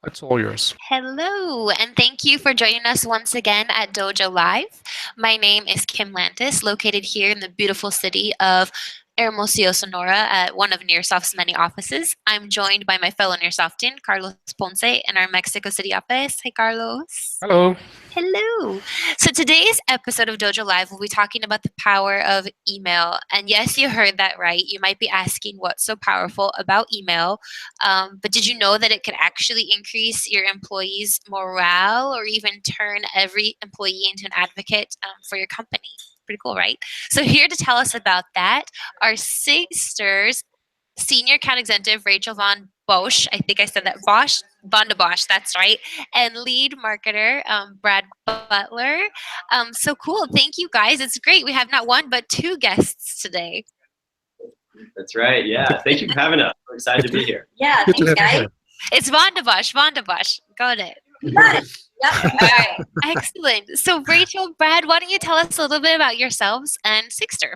It's all yours. Hello, and thank you for joining us once again at Dojo Live. My name is Kim Lantis, located here in the beautiful city of Hermosillo, Sonora, at one of Nearsoft's many offices. I'm joined by my fellow Nearsoftian, Carlos Ponce, in our Mexico City office. Hey, Carlos. Hello. Hello. So today's episode of Dojo Live will be talking about the power of email. And yes, you heard that right. You might be asking what's so powerful about email. But did you know that it could actually increase your employees' morale or even turn every employee into an advocate for your company? Pretty cool, right? So here to tell us about that are Sigsters Senior Account Executive Rachael Von Bosche. I think I said that. Vande Bosche, that's right. And lead marketer Brad Buetler. So cool. Thank you guys. It's great. We have not one but two guests today. That's right. Yeah. Thank you for having us. We're excited to be here. Yeah, Good to thanks, have you guys. here. It's Vande Bosche. Got it. You got it. Yep. All right. Excellent. So Rachael, Brad, why don't you tell us a little bit about yourselves and Sigster?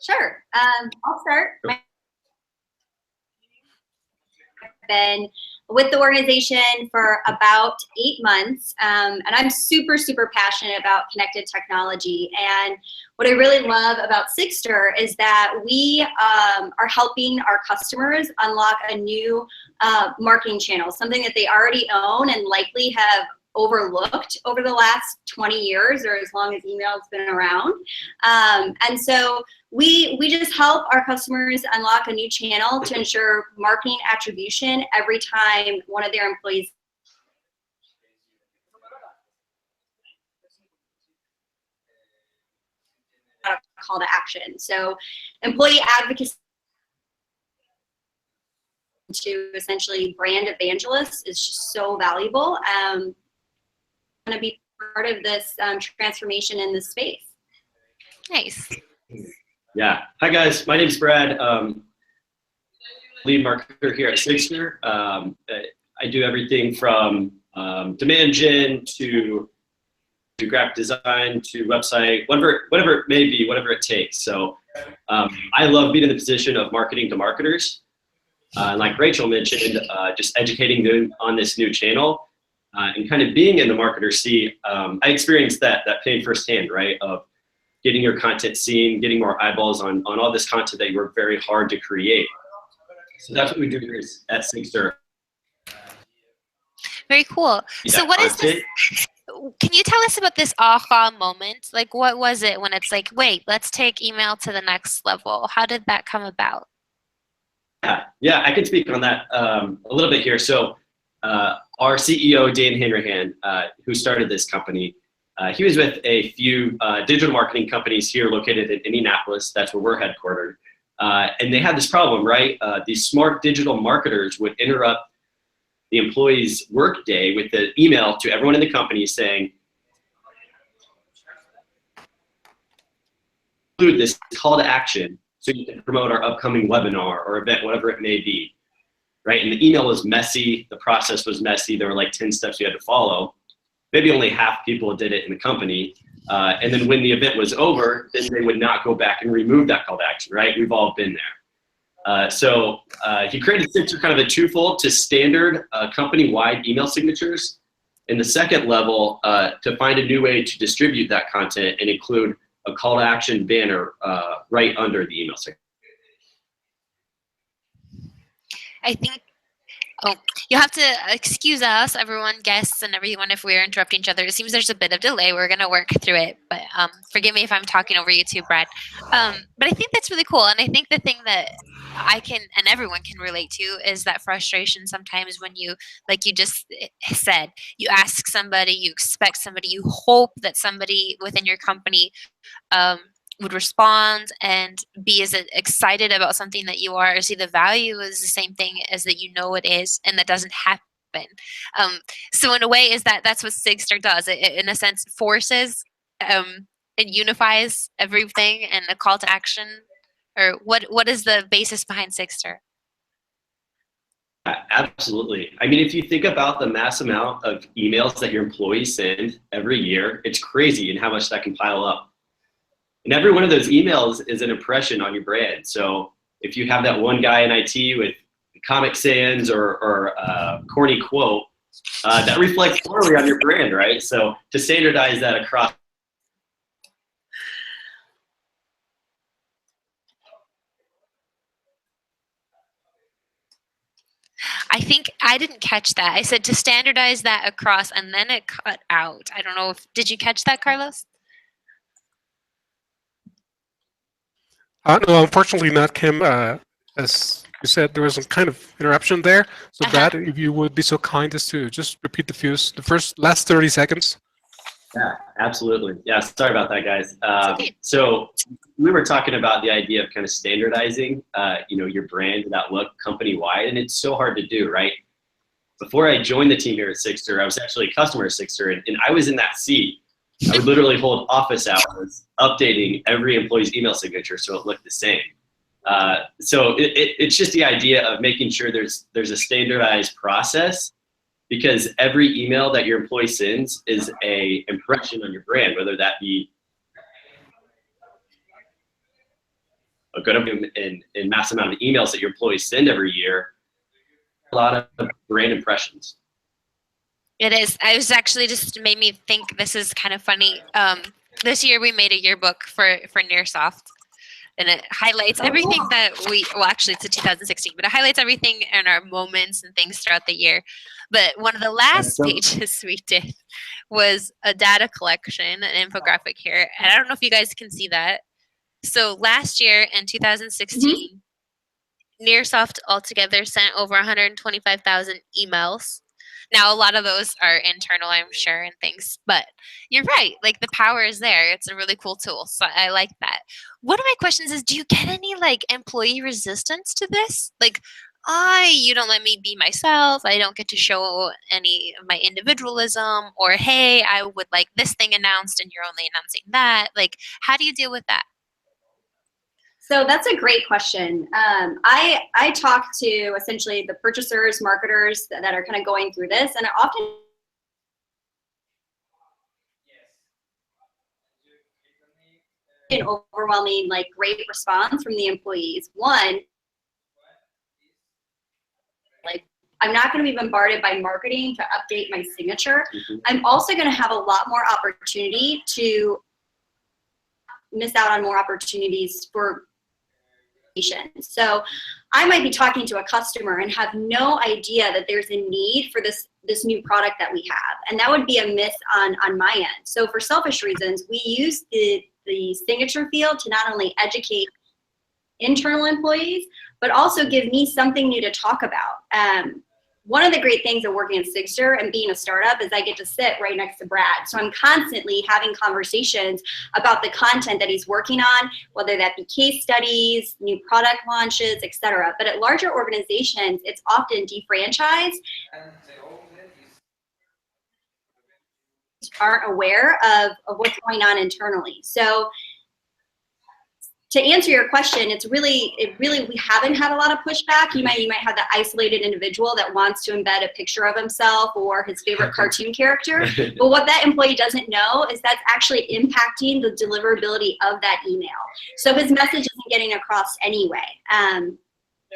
Sure. I'll start. I've been with the organization for about 8 months, and I'm super, super passionate about connected technology. And what I really love about Sigster is that we are helping our customers unlock a new marketing channel, something that they already own and likely have overlooked over the last 20 years or as long as email's been around. And so we just help our customers unlock a new channel to ensure marketing attribution every time one of their employees a call to action. So employee advocacy to essentially brand evangelists is just so valuable. Want to be part of this transformation in this space. Nice. Yeah. Hi, guys. My name is Brad. Lead marketer here at Sigster. I do everything from demand gen to graphic design to website, whatever it may be, whatever it takes. So I love being in the position of marketing to marketers. Like Rachael mentioned, just educating them on this new channel. And kind of being in the marketer seat, I experienced that pain firsthand, right? Of getting your content seen, getting more eyeballs on all this content that you work very hard to create. So that's what we do here at Sigster. Very cool. So what is this? Can you tell us about this aha moment? Like, what was it when it's like, wait, let's take email to the next level? How did that come about? Yeah, I can speak on that a little bit here. So our CEO, Dan Hanrahan, who started this company, he was with a few digital marketing companies here located in Indianapolis. That's where we're headquartered. And they had this problem, right? These smart digital marketers would interrupt the employee's workday with the email to everyone in the company saying, include this call to action so you can promote our upcoming webinar or event, whatever it may be. Right? And the email was messy, the process was messy, there were like 10 steps you had to follow. Maybe only half people did it in the company. And then when the event was over, then they would not go back and remove that call to action, right? We've all been there. So he created Sigster kind of a twofold to standard company-wide email signatures. And the second level, to find a new way to distribute that content and include a call to action banner right under the email signature. I think, you'll have to excuse us, everyone, guests and everyone, if we're interrupting each other. It seems there's a bit of delay. We're going to work through it, but forgive me if I'm talking over you too, Brad. But I think that's really cool. And I think the thing that I can, and everyone can relate to, is that frustration sometimes when you, like you just said, you ask somebody, you expect somebody, you hope that somebody within your company would respond and be as excited about something that you are, or see the value is the same thing as that you know it is, and that doesn't happen. So in a way, that's what Sigster does. It in a sense forces and unifies everything, and a call to action. Or what is the basis behind Sigster? Absolutely. I mean, if you think about the mass amount of emails that your employees send every year, it's crazy and how much that can pile up. And every one of those emails is an impression on your brand. So if you have that one guy in IT Comic Sans or corny quote that reflects poorly on your brand, right? So to standardize that across. I think I didn't catch that. I said to standardize that across, and then it cut out. I don't know if, did you catch that, Carlos? No, unfortunately not, Kim. As you said, there was some kind of interruption there. So Brad, if you would be so kind as to just repeat the last 30 seconds. Yeah, absolutely. Yeah, sorry about that, guys. So we were talking about the idea of kind of standardizing, your brand, that look company-wide, and it's so hard to do, right? Before I joined the team here at Sixter, I was actually a customer at Sixter, and I was in that seat. I would literally hold office hours updating every employee's email signature so it looked the same. So it's just the idea of making sure there's a standardized process, because every email that your employee sends is a impression on your brand, whether that be a good and mass amount of emails that your employees send every year, a lot of brand impressions. It is. I was actually just made me think this is kind of funny. This year we made a yearbook for Nearsoft, and it highlights everything that actually it's a 2016, but it highlights everything in our moments and things throughout the year. But one of the last pages we did was a data collection, an infographic here. And I don't know if you guys can see that. So last year in 2016, Nearsoft altogether sent over 125,000 emails. Now, a lot of those are internal, I'm sure, and things, but you're right. Like, the power is there. It's a really cool tool. So I like that. One of my questions is, do you get any employee resistance to this? You don't let me be myself. I don't get to show any of my individualism, or, hey, I would like this thing announced and you're only announcing that. How do you deal with that? So that's a great question. I talk to essentially the purchasers, marketers that are kind of going through this, and often an overwhelming, great response from the employees. One, I'm not going to be bombarded by marketing to update my signature. I'm also going to have a lot more opportunity to miss out on more opportunities for. So I might be talking to a customer and have no idea that there's a need for this new product that we have. And that would be a miss on my end. So for selfish reasons, we use the signature field to not only educate internal employees, but also give me something new to talk about. One of the great things of working at Sixter and being a startup is I get to sit right next to Brad. So I'm constantly having conversations about the content that he's working on, whether that be case studies, new product launches, etc. But at larger organizations, it's often defranchised. Aren't aware of what's going on internally. So to answer your question, we haven't had a lot of pushback. You might have the isolated individual that wants to embed a picture of himself or his favorite cartoon character. But what that employee doesn't know is that's actually impacting the deliverability of that email. So his message isn't getting across anyway.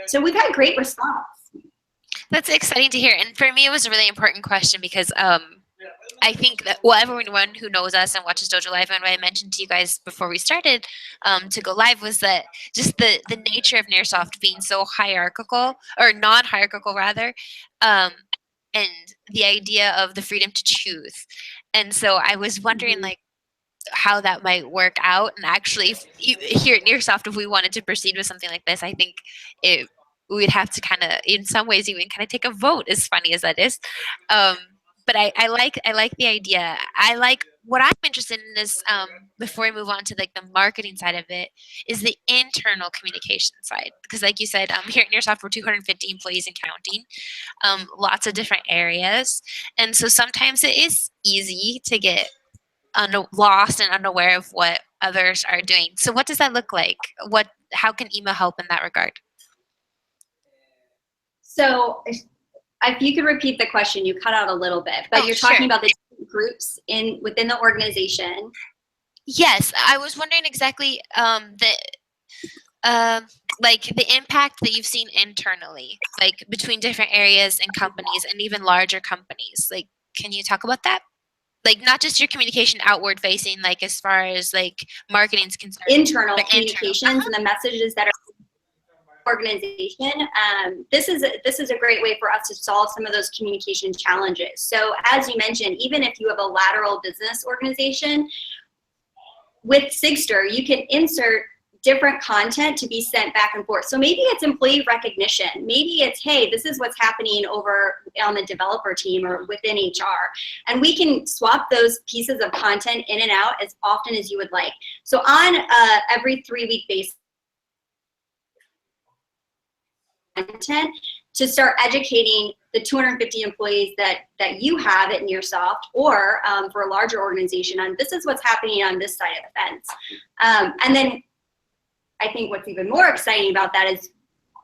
So we've had great response. That's exciting to hear. And for me, it was a really important question because I think that everyone who knows us and watches DojoLIVE, and what I mentioned to you guys before we started to go live, was that just the nature of Nearsoft being so hierarchical, or non-hierarchical rather, and the idea of the freedom to choose. And so I was wondering how that might work out. And actually, here at Nearsoft, if we wanted to proceed with something like this, I think we'd have to kind of, in some ways, even kind of take a vote, as funny as that is. But I like the idea. I like what I'm interested in is before we move on to the marketing side of it, is the internal communication side, because like you said, here at Nearsoft we're 250 employees and counting, lots of different areas, and so sometimes it is easy to get lost and unaware of what others are doing. So what does that look like? How can email help in that regard? So if you could repeat the question, you cut out a little bit, but you're talking about the groups within the organization. Yes, I was wondering exactly like the impact that you've seen internally, like between different areas and companies and even larger companies. Like, can you talk about that? Like, not just your communication outward facing, like as far as like marketing's concerned. Internal but communications and the messages that are organization. This is a great way for us to solve some of those communication challenges. So as you mentioned, even if you have a lateral business organization, with Sigster, you can insert different content to be sent back and forth. So maybe it's employee recognition. Maybe it's, hey, this is what's happening over on the developer team or within HR. And we can swap those pieces of content in and out as often as you would like. So on every 3-week basis, content to start educating the 250 employees that you have at Nearsoft, or for a larger organization on this is what's happening on this side of the fence. And then I think what's even more exciting about that is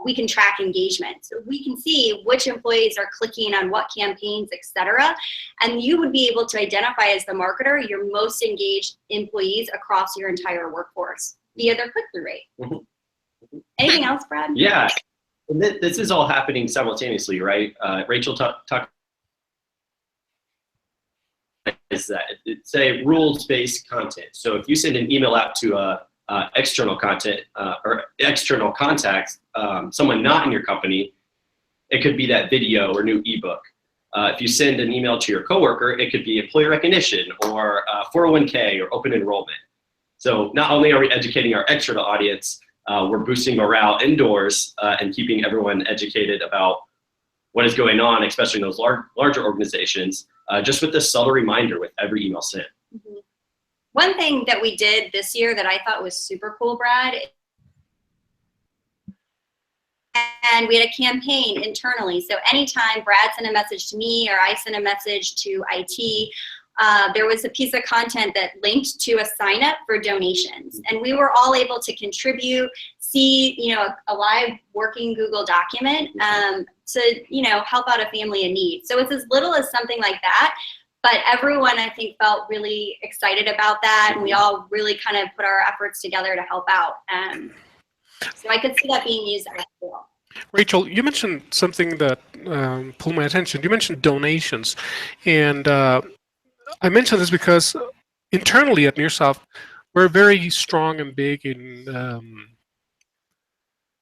we can track engagement. So we can see which employees are clicking on what campaigns, et cetera. And you would be able to identify as the marketer your most engaged employees across your entire workforce via their click-through rate. Mm-hmm. Anything else, Brad? Yeah. And this is all happening simultaneously, right? Rachel talked is that it's a rules-based content. So if you send an email out to external content or external contacts, someone not in your company, it could be that video or new ebook. If you send an email to your coworker, it could be employee recognition or 401k or open enrollment. So not only are we educating our external audience, we're boosting morale indoors and keeping everyone educated about what is going on, especially in those larger organizations, just with this subtle reminder with every email sent. Mm-hmm. One thing that we did this year that I thought was super cool, Brad, and we had a campaign internally. So anytime Brad sent a message to me or I sent a message to IT, there was a piece of content that linked to a sign up for donations, and we were all able to contribute, see, a live working Google document to, help out a family in need. So it's as little as something like that, but everyone I think felt really excited about that, and we all really kind of put our efforts together to help out. So I could see that being used as well. Rachel, you mentioned something that pulled my attention. You mentioned donations, and I mention this because internally at Nearsoft, we're very strong and big in,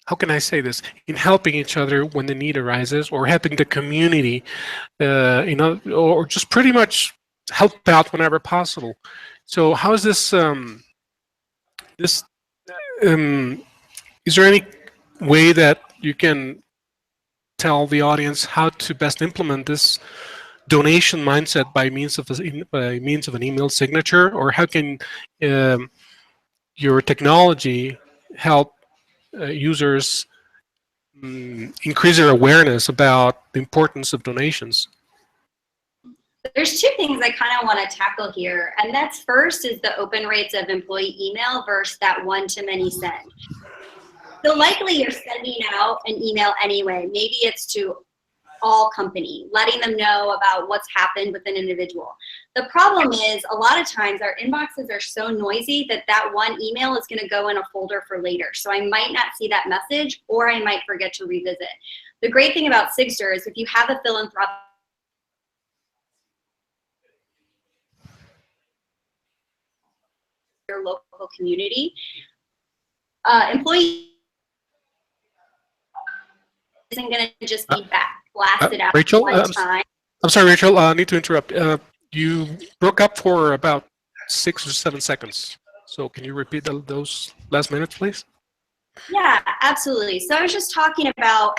how can I say this, in helping each other when the need arises, or helping the community, or just pretty much help out whenever possible. So how is this, is there any way that you can tell the audience how to best implement this donation mindset by means of an email signature, or how can your technology help users increase their awareness about the importance of donations? There's two things I kind of want to tackle here, and that's first is the open rates of employee email versus that one-to-many send. So likely you're sending out an email anyway. Maybe it's to all company, letting them know about what's happened with an individual. The problem is a lot of times our inboxes are so noisy that one email is going to go in a folder for later. So I might not see that message, or I might forget to revisit. The great thing about Sigster is if you have a philanthropic your local community, employee isn't going to just be blasted out Rachel, one time. I'm sorry, Rachel, I need to interrupt. You broke up for about 6 or 7 seconds. So can you repeat those last minutes, please? Yeah, absolutely. So I was just talking about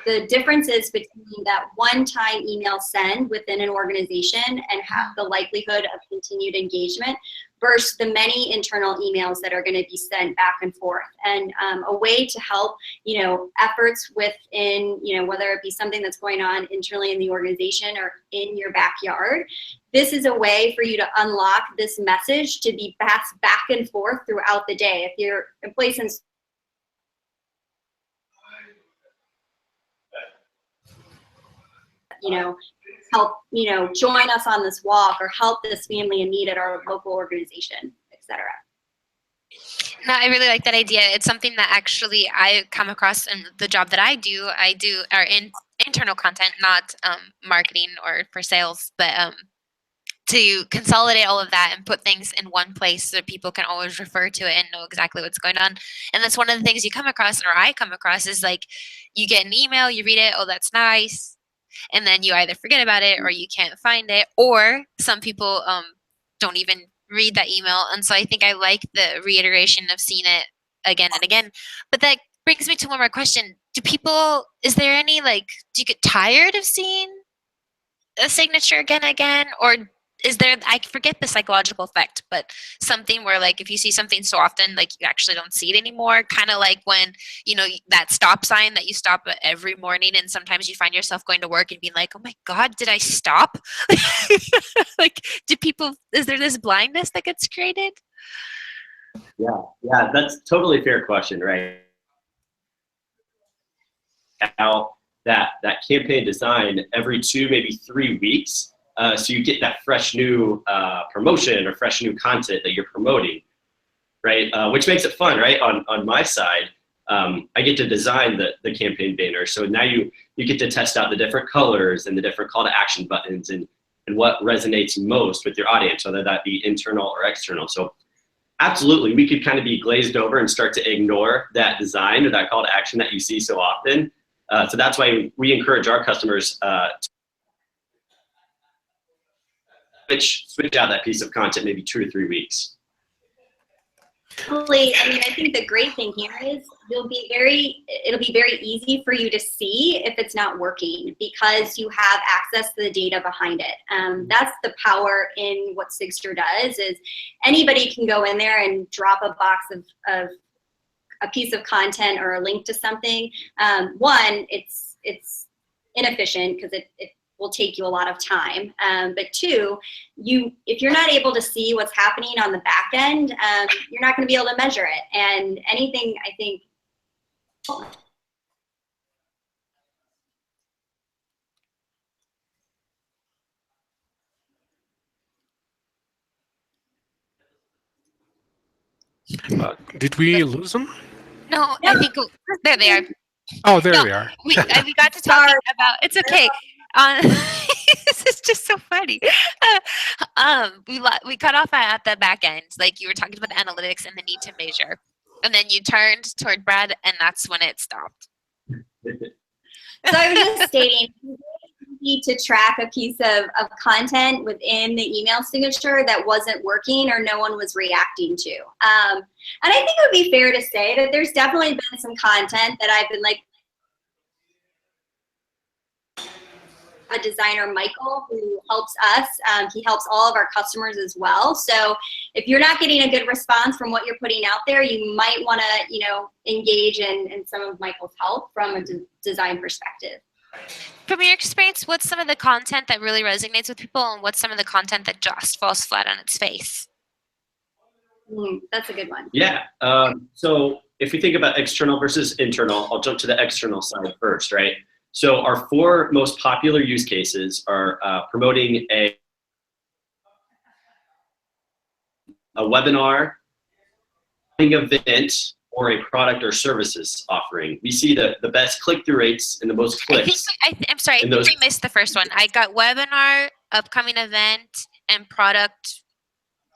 the differences between that one-time email send within an organization and have the likelihood of continued engagement versus the many internal emails that are going to be sent back and forth. And a way to help, efforts within, whether it be something that's going on internally in the organization or in your backyard, this is a way for you to unlock this message to be passed back and forth throughout the day. If your employee sends help, join us on this walk, or help this family in need at our local organization, etc. No, I really like that idea. It's something that actually I come across in the job that I do. Our internal content, not marketing or for sales, but to consolidate all of that and put things in one place so people can always refer to it and know exactly what's going on. And that's one of the things you come across, or I come across, is like you get an email, you read it, oh, that's nice, and then you either forget about it or you can't find it, or some people don't even read that email. And so I think I like the reiteration of seeing it again and again. But that brings me to one more question. Is there any, like, do you get tired of seeing a signature again and again? Or is there, I forget the psychological effect, but something where, like, if you see something so often, like, you actually don't see it anymore? Kind of like when, that stop sign that you stop at every morning, and sometimes you find yourself going to work and being like, oh my God, did I stop? Like, is there this blindness that gets created? Yeah, that's totally a fair question, right? How that campaign design every 2, maybe 3 weeks, so you get that fresh new promotion or fresh new content that you're promoting, right? Which makes it fun, right? On my side, I get to design the campaign banner, so now you get to test out the different colors and the different call to action buttons and what resonates most with your audience, whether that be internal or external. So absolutely, we could kind of be glazed over and start to ignore that design or that call to action that you see so often. So that's why we encourage our customers to switch out that piece of content maybe 2 to 3 weeks. I think the great thing here is it'll be very easy for you to see if it's not working, because you have access to the data behind it. That's the power in what Sigster does, is anybody can go in there and drop a box of a piece of content or a link to something. One, it's inefficient because it will take you a lot of time. But two, if you're not able to see what's happening on the back end, you're not going to be able to measure it. And anything, I think, Did we lose them? No, I think there they are. Oh, there we are. We got to talking about, it's okay. This is just so funny. We cut off at the back end, like you were talking about the analytics and the need to measure, and then you turned toward Brad, and that's when it stopped. So I was just stating, you need to track a piece of content within the email signature that wasn't working or no one was reacting to. And I think it would be fair to say that there's definitely been some content that I've been like, a designer, Michael, who helps us. He helps all of our customers as well. So if you're not getting a good response from what you're putting out there, you might want to, engage in some of Michael's help from a design perspective. From your experience, what's some of the content that really resonates with people, and what's some of the content that just falls flat on its face? That's a good one. Yeah. So if we think about external versus internal, I'll jump to the external side first, right? So our 4 most popular use cases are promoting a webinar, an event, or a product or services offering. We see the best click-through rates and the most clicks. I'm sorry, I think we missed the first one. I got webinar, upcoming event, and product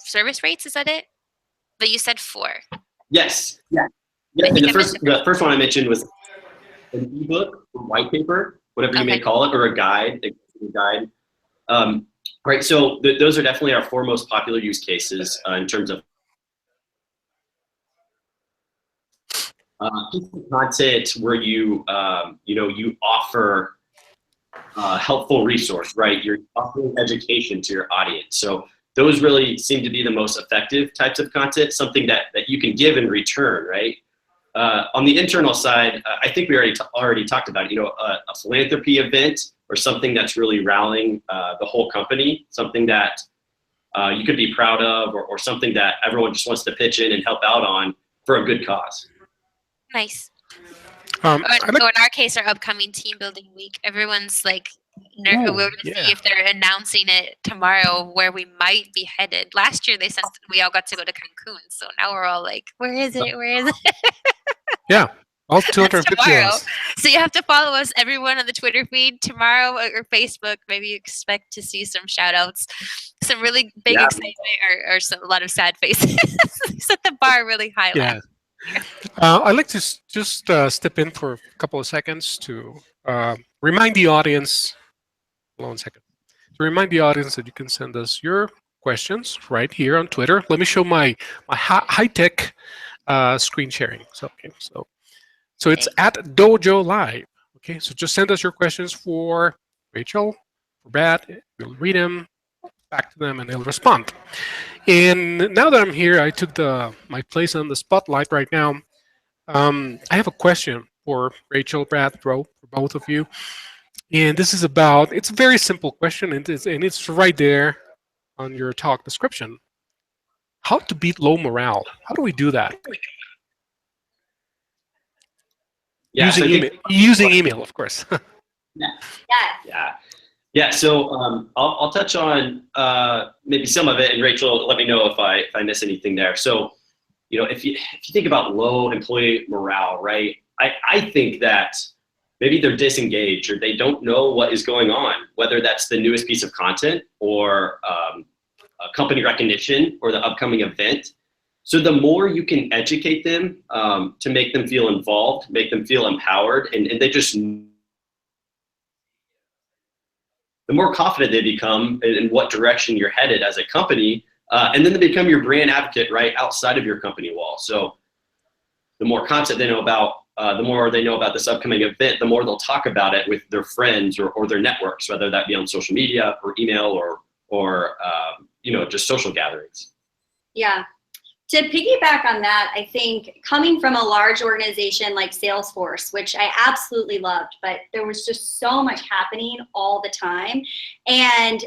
service rates. Is that it? But you said 4. Yes. Yeah. And the first one I mentioned was an ebook or white paper, whatever you may call it, or a guide. Right. So those are definitely our 4 most popular use cases in terms of content where you you offer a helpful resource, right? You're offering education to your audience. So those really seem to be the most effective types of content, something that you can give in return, right? On the internal side, I think we already talked about it, a philanthropy event or something that's really rallying the whole company, something that you could be proud of, or something that everyone just wants to pitch in and help out on for a good cause. Nice. So in our case, our upcoming team building week, everyone's like We're Ooh, going to yeah. see if they're announcing it tomorrow where we might be headed. Last year we all got to go to Cancun, so now we're all like, where is it? Where is it? Yeah. All That's 250 of tomorrow. us. So you have to follow us, everyone, on the Twitter feed tomorrow or Facebook. Maybe you expect to see some shout outs, some really big Yeah. excitement or a lot of sad faces. Set the bar really high. Yeah. I'd like to just step in for a couple of seconds to remind the audience. Hold on a second. To remind the audience that you can send us your questions right here on Twitter. Let me show my high-tech screen sharing. So it's at DojoLIVE. Okay, so just send us your questions for Rachel, for Brad. We'll read them back to them, and they'll respond. And now that I'm here, I took my place on the spotlight right now. I have a question for Rachel, Brad, Ro, for both of you. And this is it's a very simple question, and it's right there on your talk description. How to beat low morale? How do we do that? Yeah, so I think- using email, of course. Yeah. So I'll touch on maybe some of it, and Rachel, let me know if I miss anything there. So, if you think about low employee morale, right? I think that maybe they're disengaged or they don't know what is going on, whether that's the newest piece of content or company recognition or the upcoming event. So the more you can educate them to make them feel involved, make them feel empowered, and they just, the more confident they become in what direction you're headed as a company, and then they become your brand advocate right outside of your company wall. So the more content they know about, the more they know about this upcoming event, the more they'll talk about it with their friends or their networks, whether that be on social media or email or just social gatherings. Yeah. To piggyback on that, I think coming from a large organization like Salesforce, which I absolutely loved, but there was just so much happening all the time. And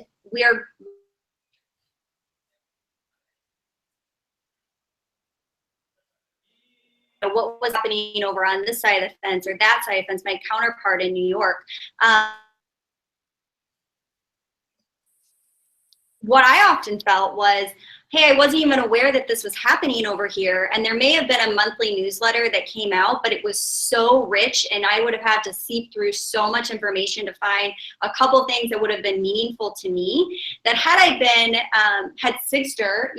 what was happening over on this side of the fence or that side of the fence, my counterpart in New York. What I often felt was, hey, I wasn't even aware that this was happening over here. And there may have been a monthly newsletter that came out, but it was so rich and I would have had to seep through so much information to find a couple things that would have been meaningful to me, that had I been, had Sigster,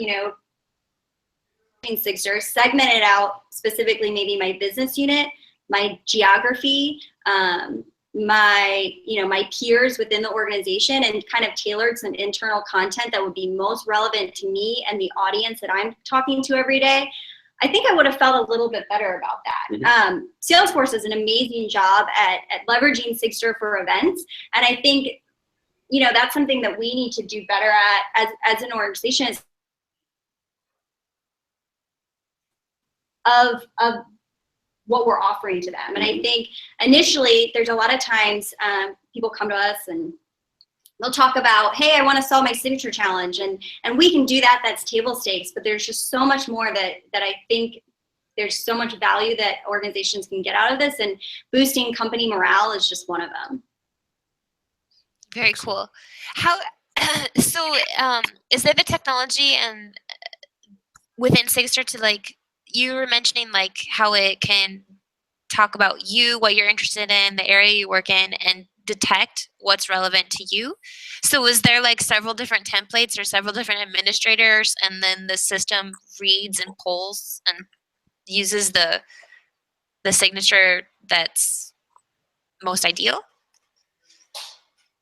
Sigster, segmented out specifically maybe my business unit, my geography, my peers within the organization, and kind of tailored some internal content that would be most relevant to me and the audience that I'm talking to every day, I think I would have felt a little bit better about that. Mm-hmm. Salesforce does an amazing job at leveraging Sigster for events. And I think, that's something that we need to do better at as an organization of what we're offering to them. And I think initially there's a lot of times people come to us and they'll talk about, hey, I want to sell my signature challenge. And we can do that. That's table stakes. But there's just so much more that I think there's so much value that organizations can get out of this. And boosting company morale is just one of them. Very cool. Is there the technology and within Sigster to you were mentioning how it can talk about you, what you're interested in, the area you work in, and detect what's relevant to you. So is there several different templates or several different administrators, and then the system reads and pulls and uses the signature that's most ideal?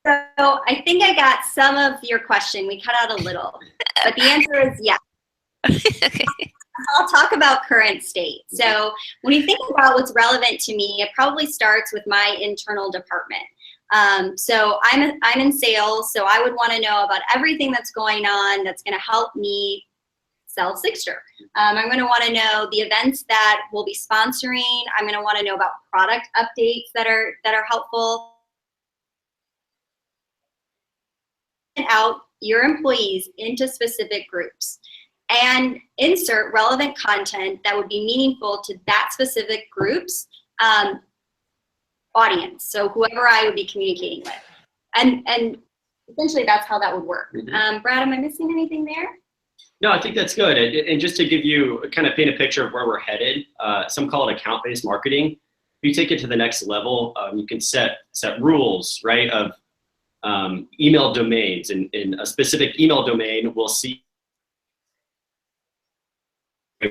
So I think I got some of your question. We cut out a little, but the answer is yes. Okay. I'll talk about current state. So when you think about what's relevant to me, it probably starts with my internal department. So I'm in sales, so I would want to know about everything that's going on that's going to help me sell Sigster. I'm going to want to know the events that we'll be sponsoring. I'm going to want to know about product updates that are helpful. And out your employees into specific groups and insert relevant content that would be meaningful to that specific group's audience. So whoever I would be communicating with. and essentially that's how that would work. Brad, am I missing anything there? No, I think that's good. And just to give you kind of paint a picture of where we're headed, some call it account-based marketing. If you take it to the next level, you can set rules, right, of email domains. And in a specific email domain, we'll see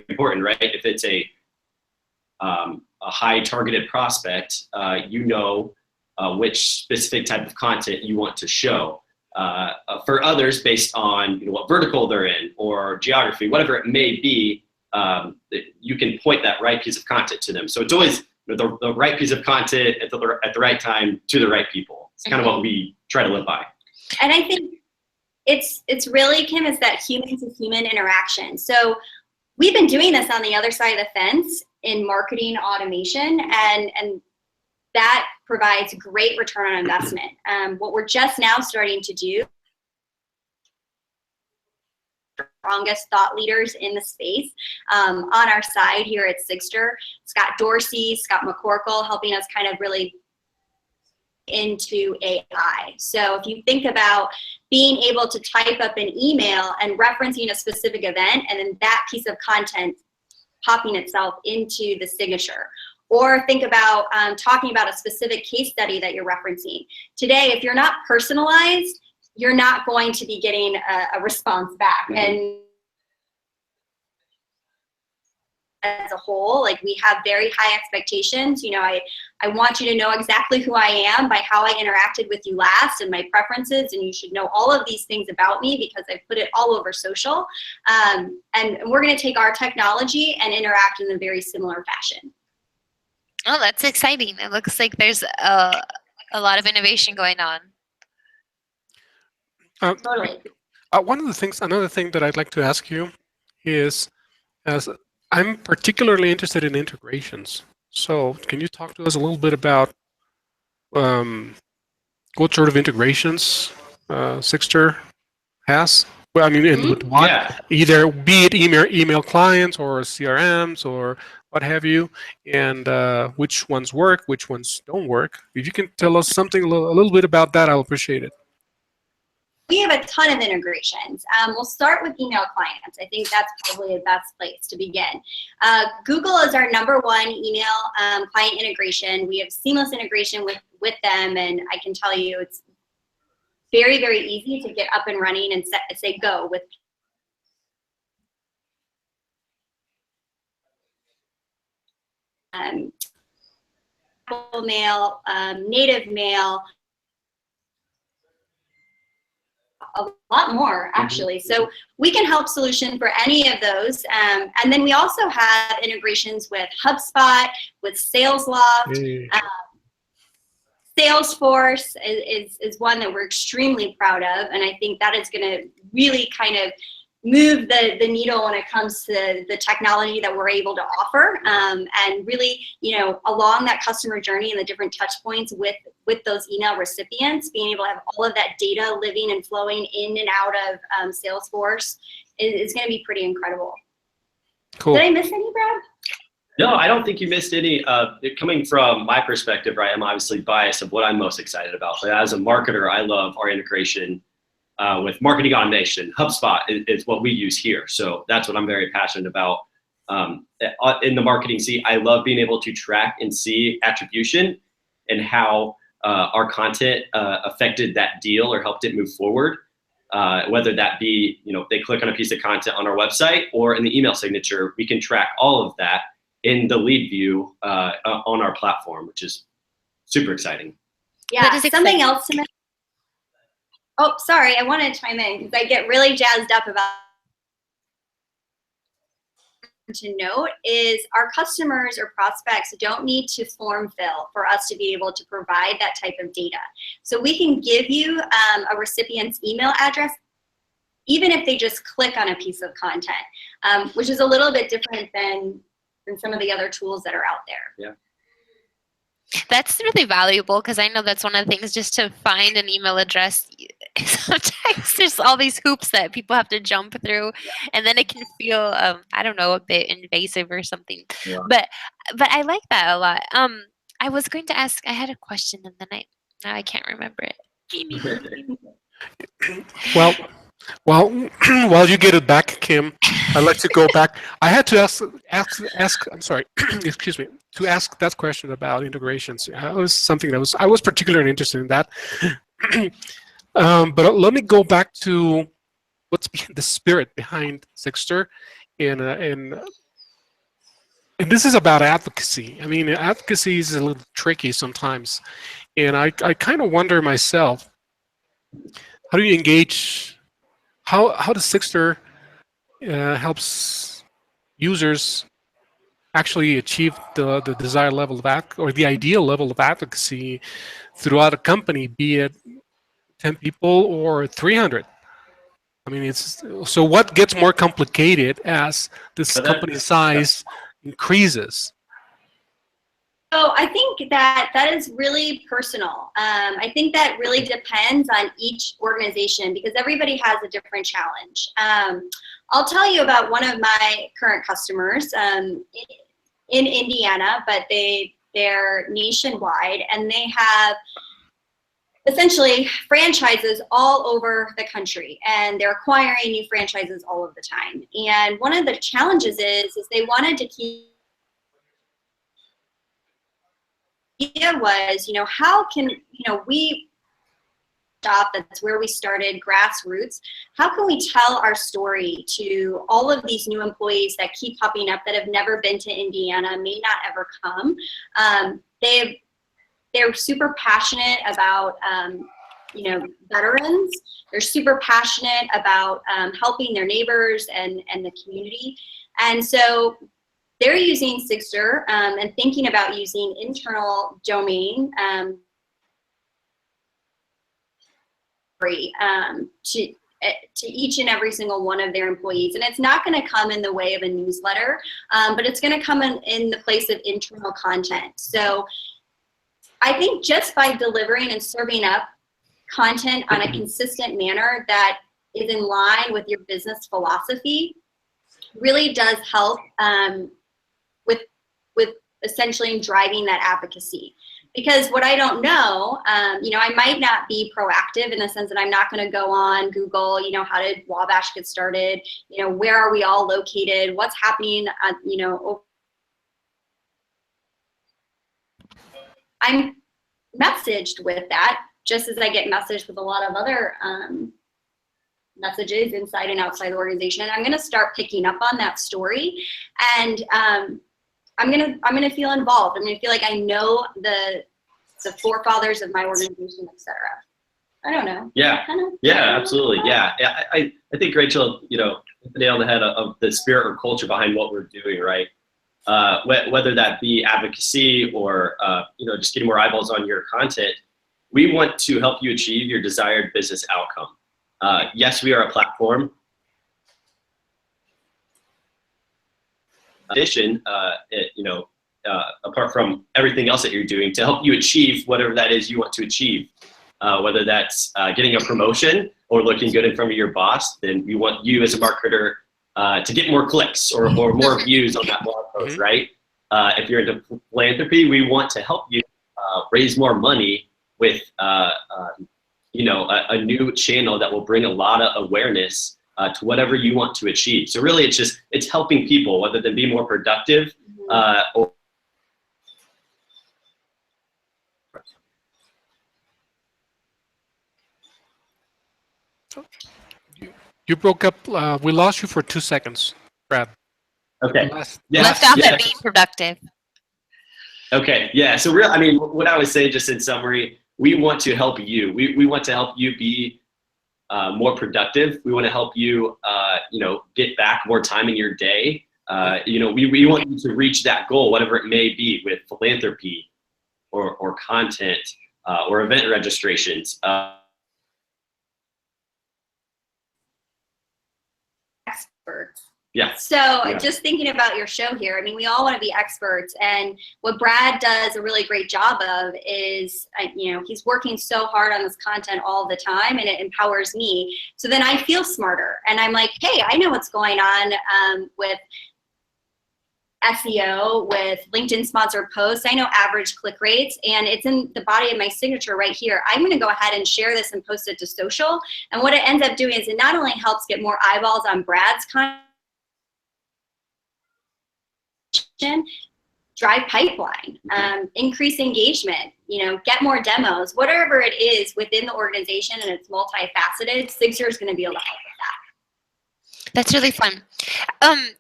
important, right? If it's a high targeted prospect, you know which specific type of content you want to show. For others, based on what vertical they're in or geography, whatever it may be, you can point that right piece of content to them. So it's always the right piece of content at the right time to the right people. It's kind of what we try to live by. And I think it's really, Kim, is that human to human interaction. So we've been doing this on the other side of the fence in marketing automation, and that provides great return on investment. What we're just now starting to do, strongest thought leaders in the space on our side here at Sigster, Scott Dorsey, Scott McCorkle, helping us kind of really into AI. So if you think about being able to type up an email and referencing a specific event, and then that piece of content popping itself into the signature. Or think about talking about a specific case study that you're referencing. Today, if you're not personalized, you're not going to be getting a response back. And as a whole, like, we have very high expectations. I want you to know exactly who I am by how I interacted with you last and my preferences, and you should know all of these things about me because I put it all over social. And we're going to take our technology and interact in a very similar fashion. Oh, that's exciting. It looks like there's a lot of innovation going on. Totally. Another thing that I'd like to ask you is, as I'm particularly interested in integrations. So can you talk to us a little bit about what sort of integrations Sigster has? Well, I mean, and with what? Yeah. Either be it email clients or CRMs or what have you, and which ones work, which ones don't work. If you can tell us something a little bit about that, I'll appreciate it. We have a ton of integrations. We'll start with email clients. I think that's probably the best place to begin. Google is our #1 email client integration. We have seamless integration with them, and I can tell you it's very, very easy to get up and running and say go with Apple Mail, native mail, a lot more actually. So we can help solution for any of those. And then we also have integrations with HubSpot, with SalesLoft. Salesforce is one that we're extremely proud of, and I think that is going to really kind of move the needle when it comes to the technology that we're able to offer, and really, along that customer journey and the different touch points with those email recipients, being able to have all of that data living and flowing in and out of Salesforce is going to be pretty incredible. Cool. Did I miss any, Brad? No, I don't think you missed any. Coming from my perspective, right, I'm obviously biased of what I'm most excited about. But as a marketer, I love our integration with marketing automation. HubSpot is what we use here. So that's what I'm very passionate about. In the marketing seat, I love being able to track and see attribution and how our content affected that deal or helped it move forward. Whether that be, they click on a piece of content on our website or in the email signature, we can track all of that in the lead view on our platform, which is super exciting. Yeah, something else to mention. Oh, sorry, I want to chime in because I get really jazzed up about to note is our customers or prospects don't need to form fill for us to be able to provide that type of data. So we can give you a recipient's email address even if they just click on a piece of content, which is a little bit different than some of the other tools that are out there. Yeah. That's really valuable because I know that's one of the things, just to find an email address. Sometimes there's all these hoops that people have to jump through, and then it can feel, I don't know, a bit invasive or something. Yeah. But I like that a lot. I was going to ask, I had a question and then now I can't remember it. Well, while you get it back, Kim, I'd like to go back. I had to ask. I'm sorry, excuse me, to ask that question about integrations. That was something that I was particularly interested in that. But let me go back to what's the spirit behind Sixter, and this is about advocacy. I mean, advocacy is a little tricky sometimes, and I kind of wonder myself, how do you engage? How does Sixter helps users actually achieve the desired level of or the ideal level of advocacy throughout a company, be it 10 people or 300? I mean, it's so what gets more complicated as this company size increases? So I think that is really personal. I think that really depends on each organization because everybody has a different challenge. I'll tell you about one of my current customers in Indiana, but they're nationwide, and they have essentially franchises all over the country, and they're acquiring new franchises all of the time. And one of the challenges is they wanted to keep. The idea was, how can, we shop, that's where we started, grassroots, how can we tell our story to all of these new employees that keep popping up that have never been to Indiana, may not ever come? They're super passionate about, veterans. They're super passionate about helping their neighbors and the community. And so they're using Sixter and thinking about using internal domain to each and every single one of their employees. And it's not going to come in the way of a newsletter, but it's going to come in the place of internal content. So I think just by delivering and serving up content on a consistent manner that is in line with your business philosophy really does help with essentially driving that advocacy. Because what I don't know, I might not be proactive in the sense that I'm not going to go on Google, how did Wabash get started? Where are we all located? What's happening? I'm messaged with that, just as I get messaged with a lot of other messages inside and outside the organization. I'm going to start picking up on that story, and I'm gonna feel involved. I'm gonna feel like I know the forefathers of my organization, etc. I don't know. Yeah. Yeah, absolutely. Yeah. I think Rachel, hit the nail on the head of the spirit or culture behind what we're doing, right? Whether that be advocacy or just getting more eyeballs on your content, we want to help you achieve your desired business outcome. Yes, we are a platform. Addition, apart from everything else that you're doing to help you achieve whatever that is you want to achieve, whether that's getting a promotion or looking good in front of your boss, then we want you as a marketer to get more clicks or more views on that blog post, right? If you're into philanthropy, we want to help you raise more money with a new channel that will bring a lot of awareness to whatever you want to achieve. So really, it's helping people, whether they be more productive or. You broke up. We lost you for 2 seconds, Brad. Okay. Left off at being productive. Okay. Yeah. So what I would say, just in summary, we want to help you. We want to help you be more productive. We want to help you, get back more time in your day. We want you to reach that goal, whatever it may be, with philanthropy or content or event registrations. Experts. Yeah. So just thinking about your show here, we all want to be experts, and what Brad does a really great job of is, he's working so hard on this content all the time, and it empowers me. So then I feel smarter, and I'm like, hey, I know what's going on with SEO with LinkedIn sponsored posts. I know average click rates, and it's in the body of my signature right here. I'm going to go ahead and share this and post it to social. And what it ends up doing is it not only helps get more eyeballs on Brad's content, drive pipeline, increase engagement, get more demos, whatever it is within the organization, and it's multifaceted. Sigster is going to be able to help with that. That's really fun.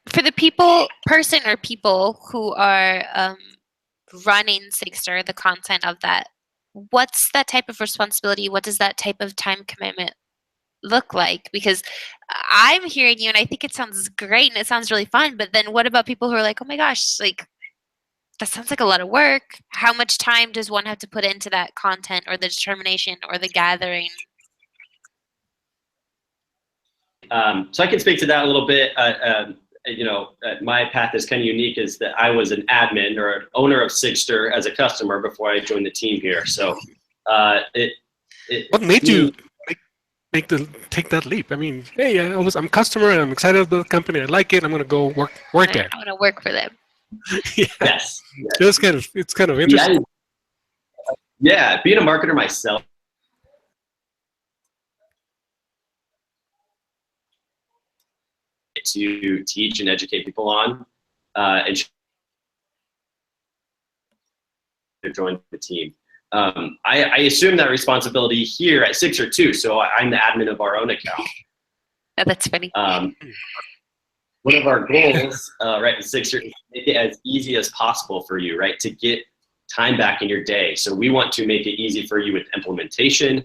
For the person or people who are running Sigster, the content of that, what's that type of responsibility? What does that type of time commitment look like? Because I'm hearing you and I think it sounds great and it sounds really fun, but then what about people who are like, oh my gosh, like that sounds like a lot of work. How much time does one have to put into that content or the determination or the gathering? So I can speak to that a little bit. My path is kind of unique, is that I was an admin or an owner of Sigster as a customer before I joined the team here. So what made you take that leap? I mean, hey, I'm a customer and I'm excited about the company. I like it. I'm going to go work there. I want to work for them. Yes. It's kind of interesting. Yeah, being a marketer myself, to teach and educate people on, and to join the team. I assume that responsibility here at Sigster too. So I'm the admin of our own account. Oh, that's funny. One of our goals, right, in Sigster is to make it as easy as possible for you, right, to get time back in your day. So we want to make it easy for you with implementation,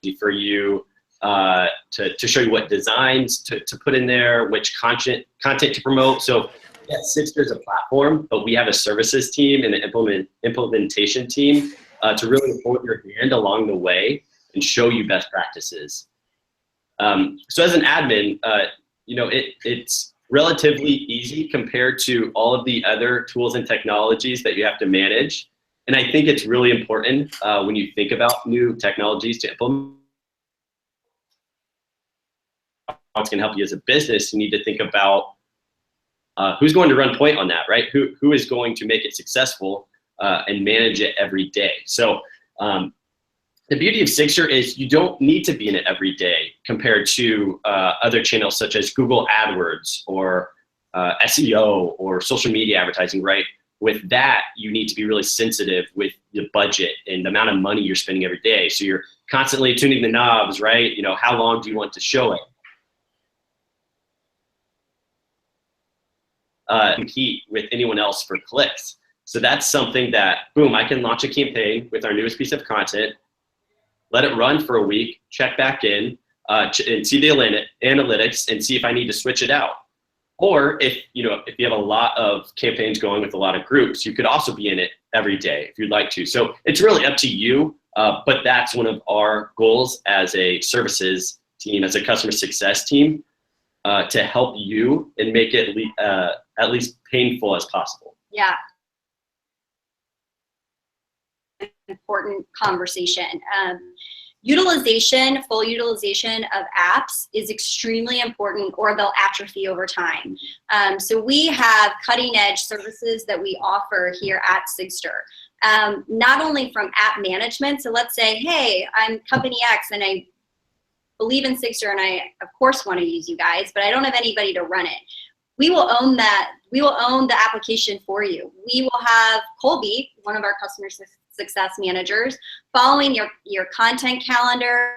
easy for you to show you what designs to put in there, which content to promote. So yeah, Sigster is a platform, but we have a services team and an implementation team to really hold your hand along the way and show you best practices. So as an admin, it's relatively easy compared to all of the other tools and technologies that you have to manage. And I think it's really important when you think about new technologies to implement. It's going to help you as a business. You need to think about who's going to run point on that, right? Who is going to make it successful and manage it every day. So the beauty of Sigster is you don't need to be in it every day compared to other channels such as Google AdWords or SEO or social media advertising, right? With that, you need to be really sensitive with the budget and the amount of money you're spending every day. So you're constantly tuning the knobs, right? How long do you want to show it? Compete with anyone else for clicks. So that's something that, boom, I can launch a campaign with our newest piece of content, let it run for a week, check back in, and see the analytics and see if I need to switch it out. Or if you have a lot of campaigns going with a lot of groups, you could also be in it every day if you'd like to. So it's really up to you, but that's one of our goals as a services team, as a customer success team, to help you and make it at least painful as possible. Yeah. Important conversation. Full utilization of apps is extremely important, or they'll atrophy over time. So we have cutting edge services that we offer here at Sigster. Not only from app management, so let's say, hey, I'm company X and I believe in Sigster and I of course want to use you guys, but I don't have anybody to run it. We will own that. We will own the application for you. We will have Colby, one of our customer success managers, following your content calendar,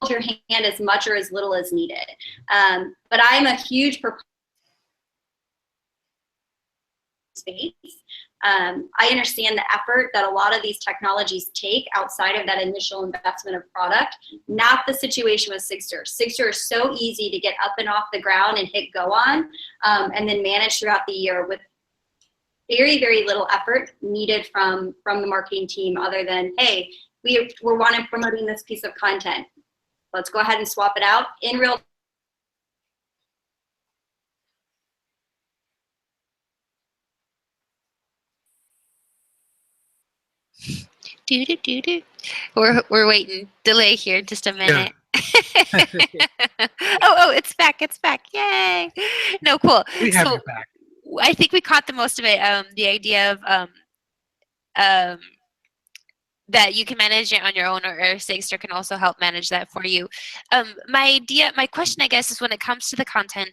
your hand as much or as little as needed. But I'm a huge proponent of space. I understand the effort that a lot of these technologies take outside of that initial investment of product. Not the situation with Sigster. Sigster is so easy to get up and off the ground and hit go on, and then manage throughout the year with very, very little effort needed from the marketing team, other than, hey, we're wanting promoting this piece of content. Let's go ahead and swap it out in real time. We're waiting. Delay here just a minute. Oh, it's back. It's back. Yay. No, cool. We have So you back. I think we caught the most of it. The idea of that you can manage it on your own, or Sigster can also help manage that for you. My question, I guess, is when it comes to the content,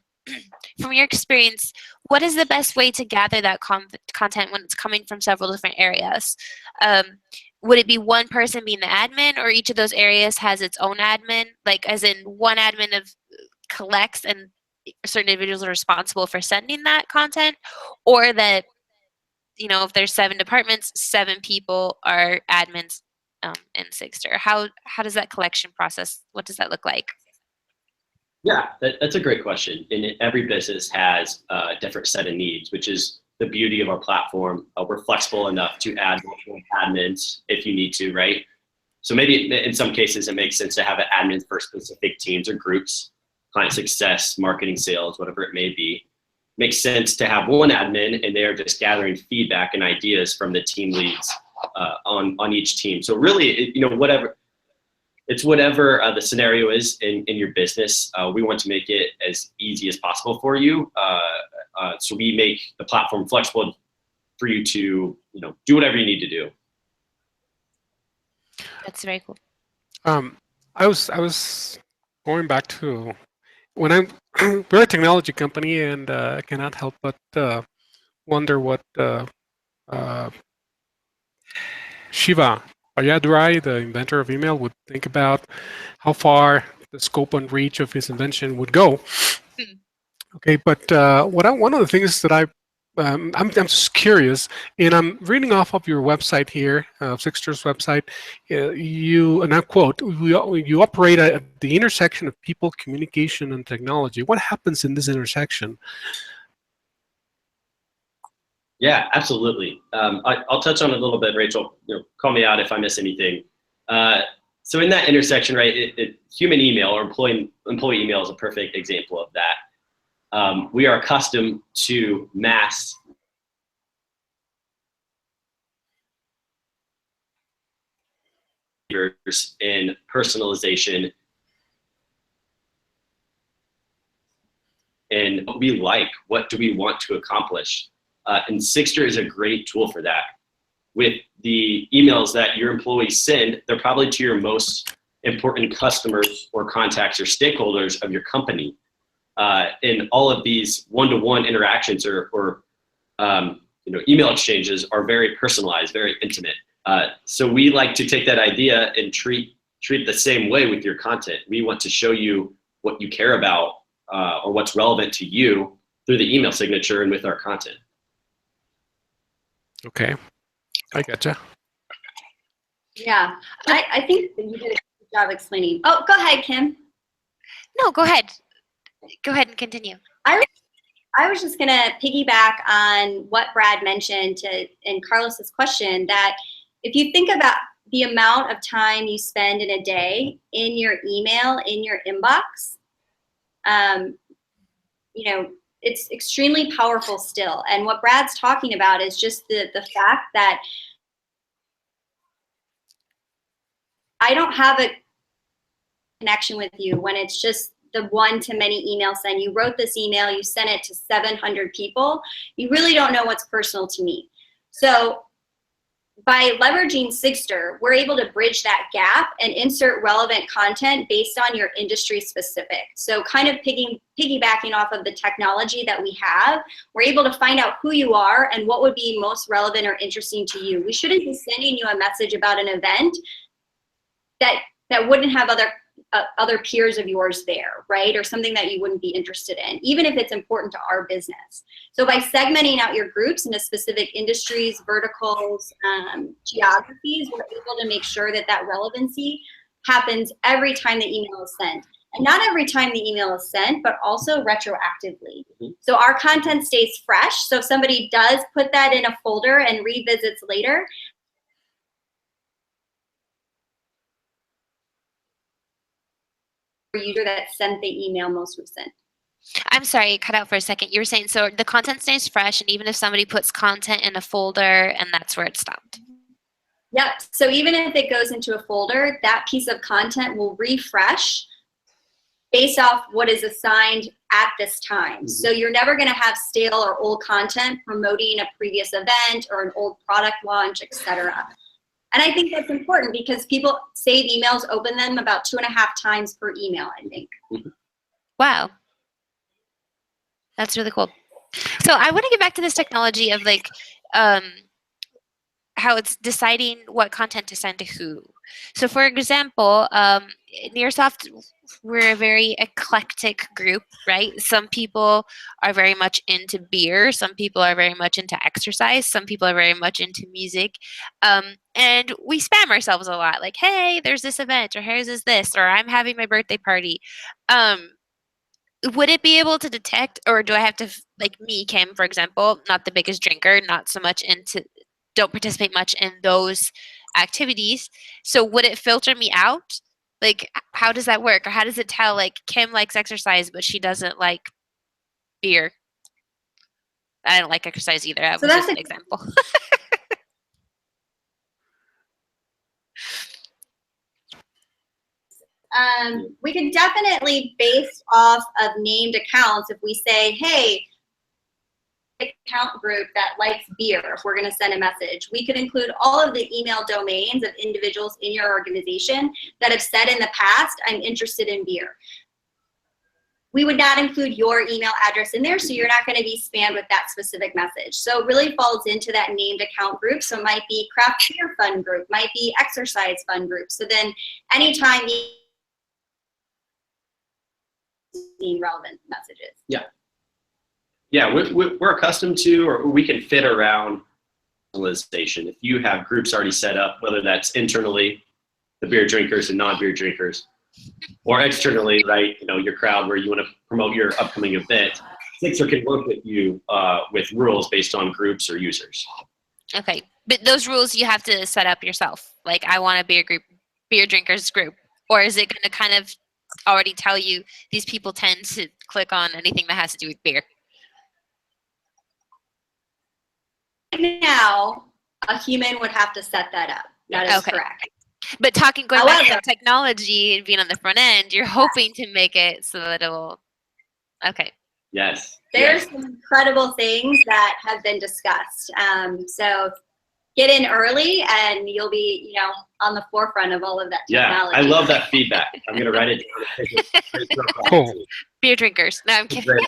from your experience, what is the best way to gather that content when it's coming from several different areas? Would it be one person being the admin, or each of those areas has its own admin? Like, as in one admin of collects and certain individuals are responsible for sending that content, or that, you know, if there's 7 departments, 7 people are admins in Sigster. How does that collection process, what does that look like? Yeah, that's a great question. And every business has a different set of needs, which is the beauty of our platform. We're flexible enough to add multiple admins if you need to, right? So maybe in some cases it makes sense to have an admin for specific teams or groups, client success, marketing, sales, whatever it may be. Makes sense to have one admin and they're just gathering feedback and ideas from the team leads on each team. So really, whatever the scenario is in your business, we want to make it as easy as possible for you. So we make the platform flexible for you to, do whatever you need to do. That's very cool. I was going back to when we're a technology company, and I cannot help but wonder what Shiva Ayadurai, the inventor of email, would think about how far the scope and reach of his invention would go. Okay, but one of the things that I'm just curious, and I'm reading off of your website here, Sigster's website. And I quote, you operate at the intersection of people, communication, and technology. What happens in this intersection? Yeah, absolutely. I'll touch on it a little bit, Rachel. Call me out if I miss anything. So in that intersection, right, human email or employee email is a perfect example of that. We are accustomed to mass in personalization and what we like, what do we want to accomplish? And Sigster is a great tool for that. With the emails that your employees send, they're probably to your most important customers or contacts or stakeholders of your company. And all of these one-to-one interactions or email exchanges are very personalized, very intimate. So we like to take that idea and treat the same way with your content. We want to show you what you care about or what's relevant to you through the email signature and with our content. Okay, I gotcha. Yeah, I think you did a good job explaining. Oh, go ahead, Kim. No, go ahead. Go ahead and continue. I was just going to piggyback on what Brad mentioned in Carlos's question, that if you think about the amount of time you spend in a day in your email, in your inbox, it's extremely powerful still. And what Brad's talking about is just the fact that I don't have a connection with you when it's just the one-to-many email send. You wrote this email, you sent it to 700 people. You really don't know what's personal to me. So by leveraging Sigster, we're able to bridge that gap and insert relevant content based on your industry specific. So kind of piggybacking off of the technology that we have, we're able to find out who you are and what would be most relevant or interesting to you. We shouldn't be sending you a message about an event that wouldn't have other peers of yours there, right? Or something that you wouldn't be interested in, even if it's important to our business. So by segmenting out your groups into specific industries, verticals, geographies, we're able to make sure that relevancy happens every time the email is sent. And not every time the email is sent, but also retroactively. Mm-hmm. So our content stays fresh. So if somebody does put that in a folder and revisits later, user that sent the email most recent. I'm sorry, cut out for a second. You were saying, so the content stays fresh, and even if somebody puts content in a folder, and that's where it stopped. Yep. So even if it goes into a folder, that piece of content will refresh based off what is assigned at this time. So you're never going to have stale or old content promoting a previous event or an old product launch, etc. And I think that's important because people save emails, open them about 2.5 times per email, I think. Wow. That's really cool. So I want to get back to this technology of like how it's deciding what content to send to who. So for example, Nearsoft, we're a very eclectic group, right? Some people are very much into beer. Some people are very much into exercise. Some people are very much into music. And we spam ourselves a lot. Like, hey, there's this event, or here's this, or I'm having my birthday party. Would it be able to detect, or do I have to, like me, Kim, for example, not the biggest drinker, not so much into, don't participate much in those activities. So would it filter me out? Like, how does that work? Or how does it tell, like, Kim likes exercise, but she doesn't like beer? I don't like exercise either. That was just an example. We can definitely, based off of named accounts, if we say, hey, account group that likes beer, if we're going to send a message, we could include all of the email domains of individuals in your organization that have said in the past, I'm interested in beer. We would not include your email address in there, so you're not going to be spammed with that specific message. So it really falls into that named account group. So it might be craft beer fun group, might be exercise fun group. So then anytime you see relevant messages. Yeah. Yeah, we're accustomed to, or we can fit around personalization. If you have groups already set up, whether that's internally, the beer drinkers and non-beer drinkers, or externally, right, you know, your crowd where you want to promote your upcoming event, Sixer can work with you with rules based on groups or users. Okay, but those rules you have to set up yourself. Like, I want a beer drinkers group, or is it going to kind of already tell you these people tend to click on anything that has to do with beer? Now, a human would have to set that up. That is correct. But going back to technology and being on the front end, you're hoping to make it so that it will. Okay. Yes. There's some incredible things that have been discussed. So get in early, and you'll be, you know, on the forefront of all of that technology. Yeah, I love that feedback. I'm gonna write it down. Cool. Beer drinkers. No, I'm kidding.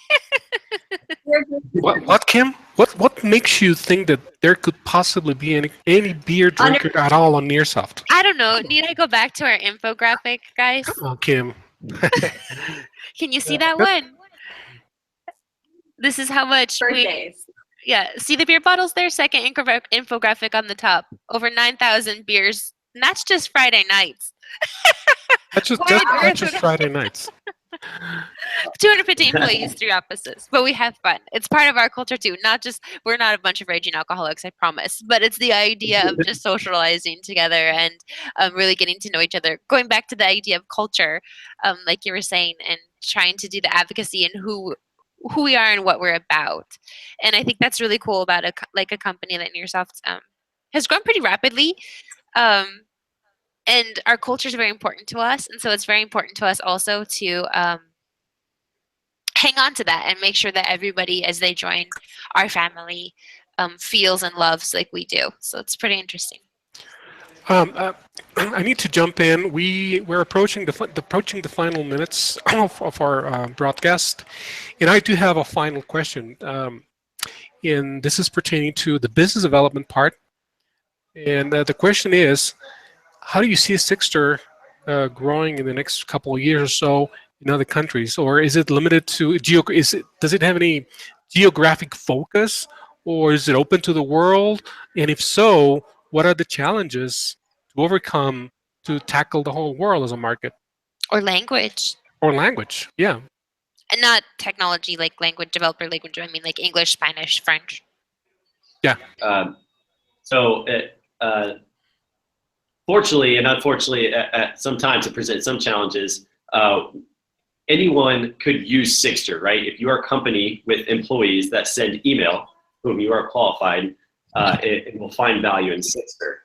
What, Kim? What makes you think that there could possibly be any beer drinker at all on Nearsoft? I don't know. Need I go back to our infographic, guys? Come on, Kim. Can you see that one? This is how much Birthdays. Yeah, see the beer bottles there? Second infographic on the top. Over 9,000 beers. And that's just Friday nights. That's just Friday nights. 250 employees, 3 offices. But we have fun. It's part of our culture too. We're not a bunch of raging alcoholics, I promise. But it's the idea of just socializing together and really getting to know each other. Going back to the idea of culture, like you were saying, and trying to do the advocacy and who we are and what we're about. And I think that's really cool about a company like Nearsoft has grown pretty rapidly. And our culture is very important to us. And so it's very important to us also to hang on to that and make sure that everybody, as they join our family, feels and loves like we do. So it's pretty interesting. I need to jump in. We're approaching the final minutes of our broadcast, and I do have a final question. And this is pertaining to the business development part. And the question is, how do you see Sixter growing in the next couple of years or so in other countries, or is it limited to does it have any geographic focus, or is it open to the world? And if so, what are the challenges to overcome to tackle the whole world as a market? Or language. Or language, yeah. And not technology, like language, developer language. I mean, like English, Spanish, French. Yeah. Fortunately and unfortunately, sometimes it presents some challenges. Anyone could use Sixter, right? If you are a company with employees that send email, whom you are qualified, it will find value in Sixter.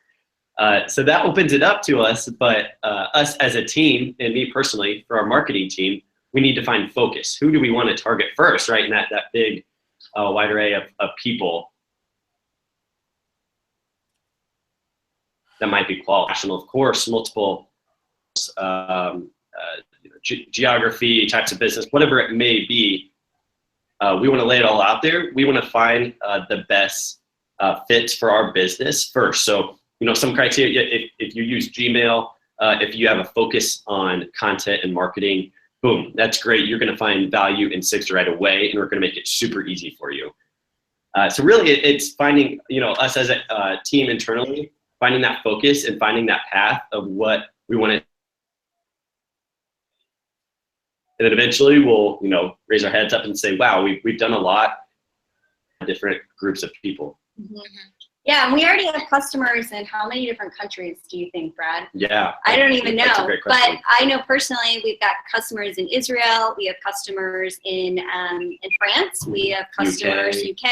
So that opens it up to us, but us as a team, and me personally, for our marketing team, we need to find focus. Who do we want to target first, right? And that big wide array of people that might be qualified. Of course, multiple geography, types of business, whatever it may be. We want to lay it all out there. We want to find the best fits for our business first. So, some criteria, if you use Gmail, if you have a focus on content and marketing, boom, that's great. You're going to find value in Sigstr right away, and we're going to make it super easy for you. So really, it's finding, us as a team internally, finding that focus and finding that path of what we want to. And then eventually we'll, raise our heads up and say, wow, we've done a lot of different groups of people. Mm-hmm. Yeah, and we already have customers in how many different countries do you think, Brad? Yeah. I don't even know. That's a great question. But I know personally we've got customers in Israel, we have customers in France, we have customers UK,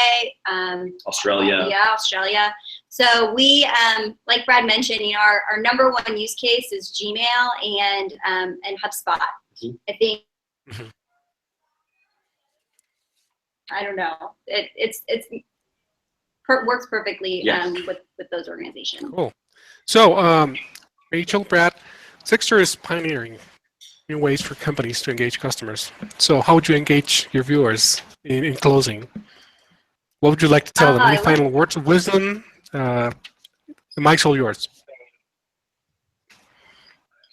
Australia. Yeah, Australia. So we, like Brad mentioned, our number one use case is Gmail and HubSpot. Mm-hmm. I think. Mm-hmm. I don't know. Works perfectly with those organizations. Cool. So, Rachael, Brad, Sigstr is pioneering new ways for companies to engage customers. So, how would you engage your viewers in closing? What would you like to tell them? Any final words of wisdom? The mic's all yours.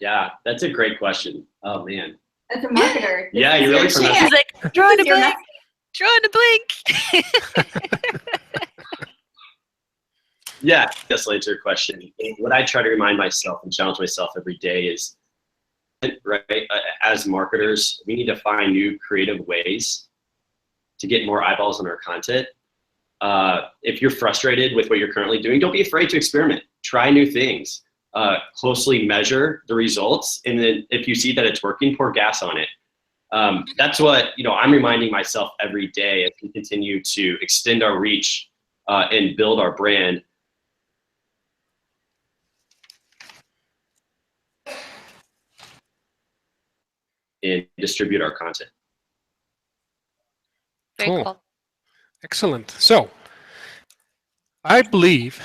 Yeah, that's a great question. Oh man. As a marketer. Yeah, you're really from He's like, drawing a blink. Drawing a blink. Yeah, that's to answer your question. What I try to remind myself and challenge myself every day is, right, as marketers, we need to find new creative ways to get more eyeballs on our content. If you're frustrated with what you're currently doing, don't be afraid to experiment. Try new things. Closely measure the results, and then if you see that it's working, pour gas on it. That's what I'm reminding myself every day as we continue to extend our reach and build our brand. And distribute our content. Very cool. Excellent. So, I believe,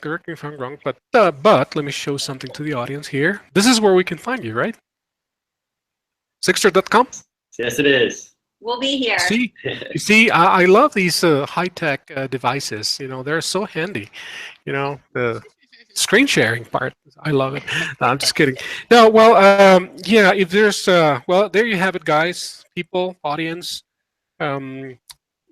correct me if I'm wrong, but let me show something to the audience here. This is where we can find you, right? Sigstr.com? Yes, it is. We'll be here. You see, I love these high-tech devices. They're so handy. The screen sharing part, I love it. No, I'm just kidding. No, well, yeah, if there's, well, there you have it, guys, people, audience. If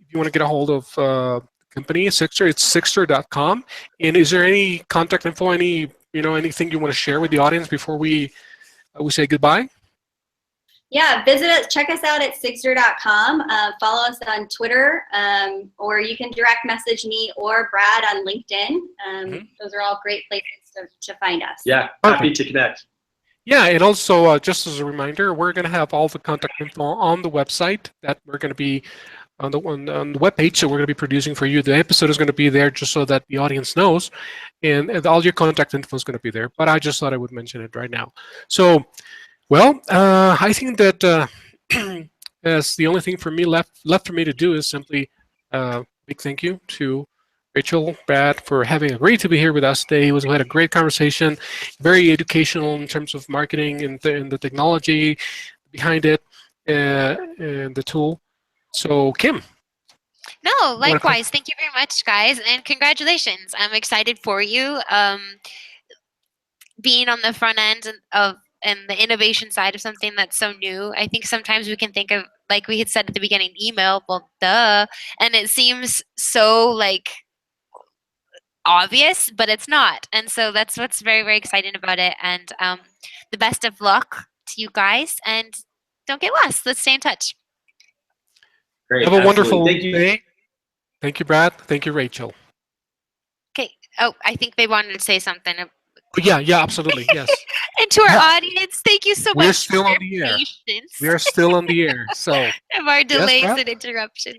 you want to get a hold of the company, Sigstr, it's Sigstr.com. And is there any contact info, anything you want to share with the audience before we say goodbye? Yeah, visit us, check us out at Sigstr.com. Follow us on Twitter, or you can direct message me or Brad on LinkedIn. Those are all great places to find us. Yeah, happy to connect. Yeah, and also just as a reminder, we're going to have all the contact info on the website that we're going to be on the webpage. So we're going to be producing for you. The episode is going to be there just so that the audience knows, and all your contact info is going to be there. But I just thought I would mention it right now. So. Well, I think that as the only thing for me left for me to do is simply big thank you to Rachael, Brad, for having agreed to be here with us today. We had a great conversation, very educational in terms of marketing and the technology behind it and the tool. So, Kim. No, likewise. Thank you very much, guys, and congratulations. I'm excited for you. Being on the front end and the innovation side of something that's so new. I think sometimes we can think of, like we had said at the beginning, email, well, duh. And it seems so obvious, but it's not. And so that's what's very, very exciting about it. And the best of luck to you guys. And don't get lost. Let's stay in touch. Great. Have a wonderful day. Thank you, Brad. Thank you, Rachael. Okay. Oh, I think they wanted to say something. Yeah, absolutely. Yes. And to our audience, thank you so much. We're still on the air. We are still on the air. So of our delays and interruptions.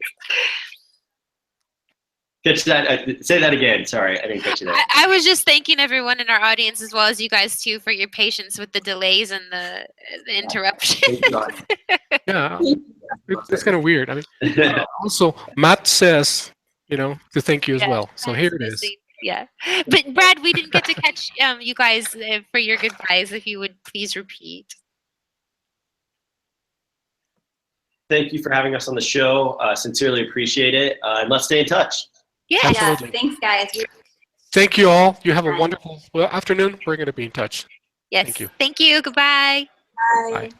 Catch that. Say that again. Sorry, I didn't catch that. I was just thanking everyone in our audience as well as you guys too for your patience with the delays and the interruptions. Yeah, it's kind of weird. I mean, also Matt says, to thank you as well. So that's here it is. missing. Yeah, but Brad, we didn't get to catch you guys for your goodbyes. If you would please repeat. Thank you for having us on the show. Sincerely appreciate it. And let's stay in touch. Yeah. Absolutely. Thanks, guys. Thank you all. You have a wonderful afternoon. We're going to be in touch. Yes. Thank you. Thank you. Goodbye. Bye. Bye.